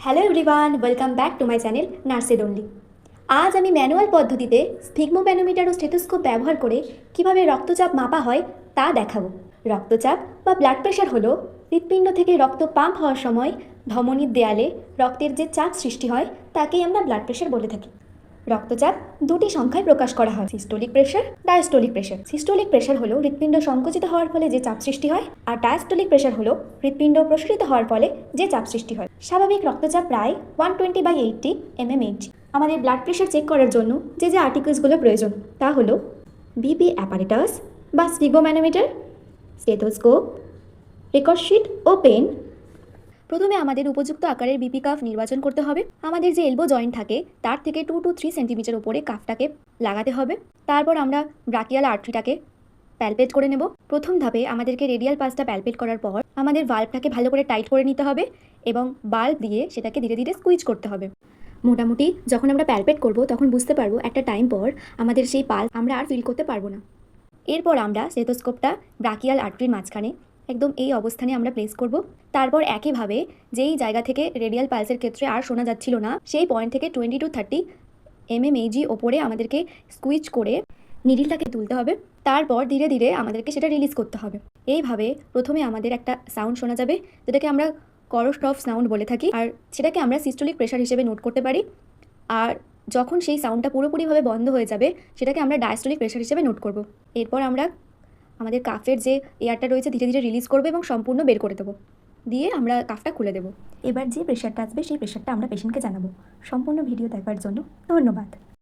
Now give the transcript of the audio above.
Hello everyone, welcome back to my channel Nursed Only. আজ আমি manual পদ্ধতিতে sphygmomanometer ও stethoscope ব্যবহার করে কিভাবে রক্তচাপ মাপা হয় তা দেখাবো। রক্তচাপ বা ব্লাড প্রেশার হলো হৃৎপিণ্ড থেকে রক্ত পাম্প হওয়ার সময় ধমনীর দেয়ালে রক্তের যে চাপ সৃষ্টি হয় তাকেই আমরা ব্লাড প্রেশার বলে থাকি। রক্তচাপ দুটি সংখ্যায় প্রকাশ করা হয়, systolic pressure, diastolic pressure. Systolic pressure হলো হৃৎপিণ্ড সংকুচিত হওয়ার ফলে যে চাপ সৃষ্টি হয়, আর ডায়াস্টোলিক প্রেশার হলো হৃৎপিণ্ড প্রসারিত হওয়ার ফলে যে চাপ সৃষ্টি হয়। স্বাভাবিক রক্তচাপ প্রায় 120/80 mmHg। আমাদের ব্লাড প্রেশার চেক করার জন্য যে যে আর্টিকেলসগুলো প্রয়োজন তা হলো বিপি অ্যাপারেটাস বা স্ফিগমোম্যানোমিটার, স্টেথোস্কোপ, রেকর্ড শিট ও পেন। প্রথমে আমাদের উপযুক্ত আকারের বিপি কাফ নির্বাচন করতে হবে। আমাদের যে এলবো জয়েন্ট থাকে তার থেকে 2 to 3 সেন্টিমিটার উপরে কাফটাকে লাগাতে হবে। তারপর আমরা ব্রাকিয়াল আর্টারিটাকে প্যালপেট করে নেব। প্রথম ধাপে আমাদেরকে রেডিয়াল পাসটা প্যালপেট করার পর আমাদের ভাল্বটাকে ভালো করে টাইট করে নিতে হবে এবং বাল্ব দিয়ে সেটাকে ধীরে ধীরে স্কুইজ করতে হবে। মোটামুটি যখন আমরা প্যালপেট করব তখন বুঝতে পারবো একটা টাইম পর আমাদের সেই পাল্প আমরা আর ফিল করতে পারবো না। এরপর আমরা স্টেথোস্কোপটা ব্রাকিয়াল আর্টারির মাঝখানে একদম এই অবস্থানে আমরা প্লেস করব। তারপর একইভাবে যেই জায়গা থেকে রেডিয়াল পালসের ক্ষেত্রে আর শোনা যাচ্ছিল না সেই পয়েন্ট থেকে 20 to 30 mmHg ওপরে আমাদেরকে স্কুইচ করে নিডিলটাকে তুলতে হবে। তারপর ধীরে ধীরে আমাদেরকে সেটা রিলিজ করতে হবে। এইভাবে প্রথমে আমাদের একটা সাউন্ড শোনা যাবে যেটাকে আমরা করোস্টফ সাউন্ড বলে থাকি, আর সেটাকে আমরা সিস্টোলিক প্রেশার হিসেবে নোট করতে পারি। আর যখন সেই সাউন্ডটা পুরোপুরিভাবে বন্ধ হয়ে যাবে সেটাকে আমরা ডায়াস্টোলিক প্রেশার হিসেবে নোট করব। এরপর আমরা আমাদের কাফের যে এয়ারটা রয়েছে ধীরে ধীরে রিলিজ করবো এবং সম্পূর্ণ বের করে দেবো, দিয়ে আমরা কাফটা খুলে দেবো। এবার যে প্রেশারটা আসবে সেই প্রেশারটা আমরা পেশেন্টকে জানাবো। সম্পূর্ণ ভিডিও দেখার জন্য ধন্যবাদ।